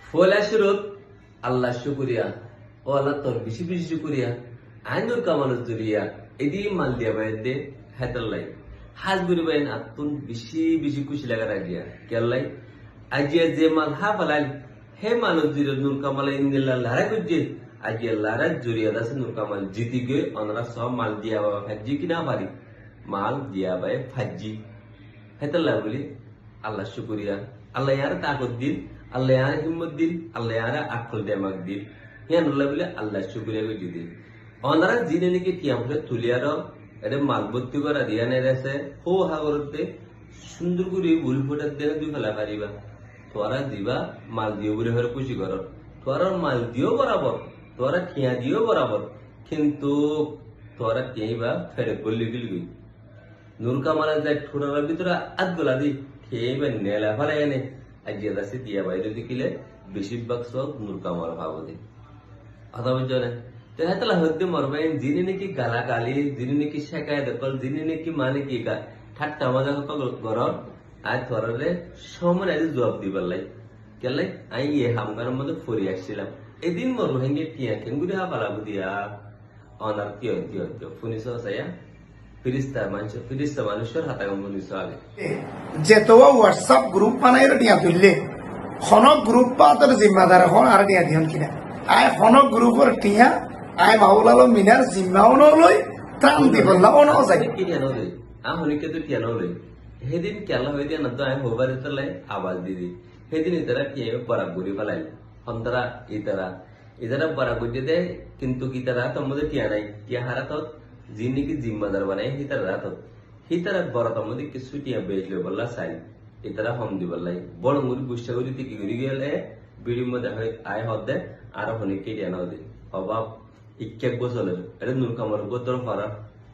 ফলা শুরুত আল্লাহ শুকুরিয়া ও আল্লাহ তোর বেশি বেশি শুকুরিয়া আইনুর কামালত জুরিয়া এদি মাল দিয়া বাইতে হেতাল্লাই হাজ বুড়ি বাইন আতুন বেশি বেশি খুশি লাগা রাজিয়া কেল্লাই আজিয়া যে মাল হা ফালাইল হে মালত জুরিয়া নূর কামাল ইন্দিল্লাহ লারা গুজে আজিয়া লারা জুরিয়া দাসে নূর কামাল জিতি গে অনরা সব মাল দিয়া বাবা ফাজি কিনা পারি মাল দিয়া বাই ফাজি হেতাল্লাই বলি আল্লাহ শুকুরিয়া আল্লাহ ইয়ার তাকত দিন আল্লাহ ইয়ার হিম্মত দিন আল্লাহ ইয়ার আকল দেমাক দিন হিয়ান বলে আল্লাহ শুকুরিয়া করে দিন অনারা জিনে নাকি টিয়ামলে তুলিয়ার এটা মাল ভর্তি করা দিয়া নেই আছে হো হাগরতে সুন্দর করে বুড়ি ফোটার দিয়ে দুই ফেলা পারিবা তোরা দিবা মাল দিও বলে হয়ে খুশি কর তোরা মাল দিও বরাবর তোরা টিয়া দিও বরাবর কিন্তু তোরা টিয়াইবা ফেরে গল্লি গিলগি নুরকা মারা যায় ঠোঁটার ভিতরে আধ গোলা দি খেয়েবা নেলা ফেলাই এনে আজিয়া দাসে দিয়া বাইরে দিকিলে বেশিরভাগ সব নুরকা মারা ভাবো দে কথা বুঝছো না তেহাতলা হতে মরবাইন যিনি নাকি গালা গালি যিনি নাকি শেখায় দখল যিনি নাকি মানে কি ঠাট্টা মজা কত গরম আর থরে সময় আজ জবাব দিবার লাই কেলাই আই এ হামগার মধ্যে ফরি আসছিলাম এদিন মর রোহিঙ্গে টিয়া কেঙ্গুরি হা পালাবো দিয়া অনার কি হইতে ফুনিস সাইয়া ফিরিস্তা মানুষের হাতাগম ফুনিস আগে যেত হোয়াটসঅ্যাপ গ্রুপ বানাই টিয়া তুললে খনক গ্রুপ পাতের জিম্মাদার হন আর টিয়া দিহন কিনা আয় খনক গ্রুপের টিয়া আয় মাওলাল মিনার জিম্মাও নলই ত্রাণ দিবল্লা ও নাও যাই কিনা নলে হনিকে তো টিয়া নলে সেদিন কেলা হয়ে দিয়া না তো আমি হবার ইতালাই আওয়াজ দিদি সেদিন ইতারা টিয়া বরাক ঘুরি ফেলাই অন্তরা ইতারা বরাক ঘুরি দে কিন্তু ইতারা তোমাদের টিয়া নাই টিয়া হারা তো যিনি কি জিম্মাদার বানাই হিতার রাত হিতার বড় তোমাদের কিছু টিয়া বেচলে বললা চাই ইতারা হম দি বললাই বড় মুড়ি গুষ্ঠা করি কি করি গেলে বিড়ির মধ্যে হয় আয় হদে আর হনিকে টিয়া নাও দে অভাব ইকেক বছর এটা নূর কামার গোতর ফারা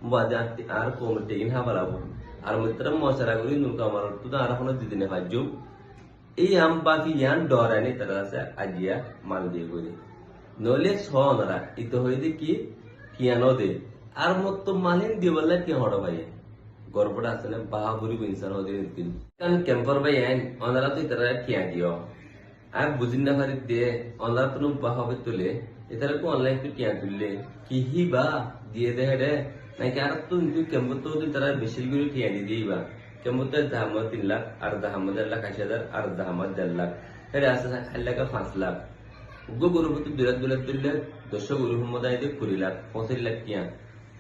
বাজে আর কমতে ইন হা পালাবো আর মিত্র মশারা করি নূর কামার তো আর কোনো দিদিনে ভাজ্যম এই আম বাকি ইয়ান ডরানি তারা আছে আজিয়া মাল দিয়ে করি নলে সনরা ইতো হইতে কি কিয়ানো দে আর মত মালিন দিয়ে বললে কি হড় ভাই গর্বটা আছে না বাহাবুরি ইনসান হতে দিন কারণ ক্যাম্পার ভাই আইন অনারা তো তারা কিয়া দিও আর বুঝিন না পারি দে অনারা তো বাহাবে তুলে এটার কো অনলাইন তো কিয়া তুললে কি হি বা দিয়ে দে রে নাকি আর তো ক্যাম্পার তো তারা বেশি করে কিয়া দিয়ে দিবা কেমতে দাহামত 3 লাখ আর দাহামত 1,80,000 আর দাহামত 1.5 লাখ এর আছে 1,05 লাখ গরু তো বিরাট তুললে 10 গরু মধ্যে 20 লাখ 25 লাখ কিয়া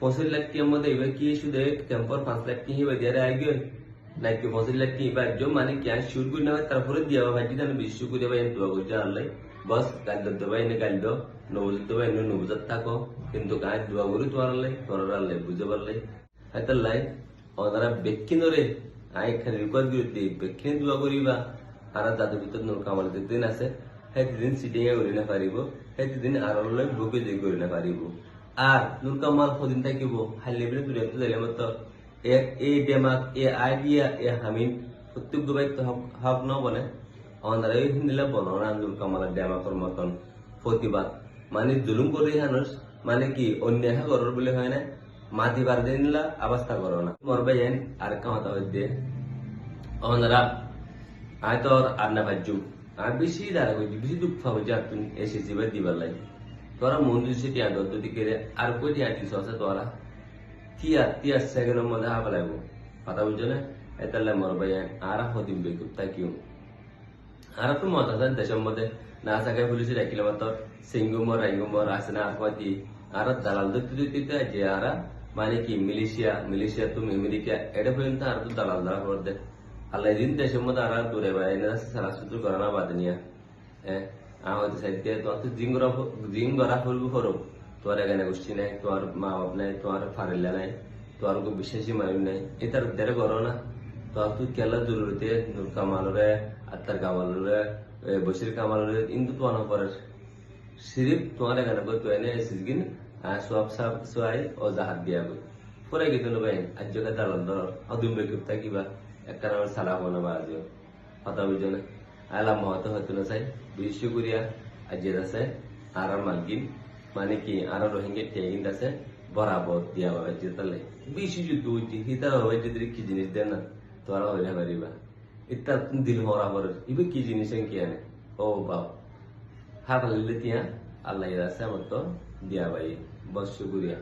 25 লাখ কিয়া মধ্যে এবার কি শুধু ক্যাম্পার 5 লাখ কি হিবা দিয়ে আগে নাকি 25 লাখ কি বা जो মানে কিয়া শুট করে না তারপরে দিয়া ভাজি জানো বিশ্ব করে ভাই দোয়া করতে আল্লাহ বস কাল দবাই নে কাল দো নবুজ দবাই নে নবুজত থাকো কিন্তু কাজ দোয়া করি তোমার আল্লাহ তোর আল্লাহ বুঝে পারলাই হাতাল্লাই ওনারা বেকিনরে আই খালি রিকোয়ার করতে বেকিনে দোয়া করিবা আর দাদু ভিতর নূর কামাল দিন আছে সেদিন সিটিংয়ে করি না পারিব সেদিন আর বুকে যে করি না পারিব আর নূর কামাল সদিন থাকিব হাইলে বলে দূরে যাইলে মতো এই ডেমাক এই আইডিয়া এই হামিন প্রত্যেক দুবাই হক ন বনে অনারা এই হিন্দিলা বননা নূর কামালের ডেমাকর মতন প্রতিবাদ মানে জুলুম করি মানুষ মানে কি অন্যায় করার বলে হয় না মাটি বার দিনলা অবস্থা করো না মরবে যান আর কামাতা হইতে অনারা আয় তো আর না ভাজ্যুম আর বেশি দাঁড়া করছি বেশি দুঃখ পাবো যে তুমি এসেছি বা দিবার লাই তোরা মন্দির সে টিয়া দর দিকে আর কই টিয়া টিস আছে তোরা টিয়া সেকেন্ডের মধ্যে হাফ লাগবো কথা বুঝছো না এতালে মরবে যান আর হদিম বেকুব তাকিও আর তো মজা আছে দেশের মধ্যে না থাকায় পুলিশে রাখিলে মাত্র সিঙ্গুমর আছে না আরপাতি আর দালাল দিতে যে আর মানে কি মিলিশিয়া তুমি আমেরিকা এটা পর্যন্ত আর তো দালাল দ্বারা করে দে আল্লাহ দিন দেশের মধ্যে আর দূরে বাইরে সারা সুতু করা না বাদ নিয়া হ্যাঁ আমাদের সাইডে তোমার তো জিং গড়া ফুলবো ফরব তোমার এখানে গোষ্ঠী নাই তোমার মা বাপ নাই তোমার ফারিল্লা নাই তোমার কোনো বিশ্বাসী মানুষ নাই এটার দেরে করো না তোমার তুই কেলা জরুরিতে নূর কামালরে আত্মার কামালরে বসির কামালরে কিন্তু তোমার পরে সিরিফ তোমার এখানে তুই এনে এসিস সব সব সোয়াই ও জাহাজ দিয়া গই পরে গেত ভাই আজ দালাল ধর অদুম বেকুব থাকিবা একটা নামের সালা বনা বা আজিও কথা বুঝো না আলাম মহত হতো না চাই বিশ্ব করিয়া আজ আছে আর মালকিন মানে কি আর রোহিঙ্গা টেগিন আছে বরাবর দিয়া বাবা যেতালে বেশি যুদ্ধ হইতে হিতার হবে যদি কি জিনিস দেয় না তোরা হইলে পারিবা ইত্যাদ দিল হরা বড় ইবে কি জিনিস কি আনে ও বাপ খা ফালিলে তিয়া আল্লাহ আছে আমার তো দিয়া ভাই বস শুকুরিয়া।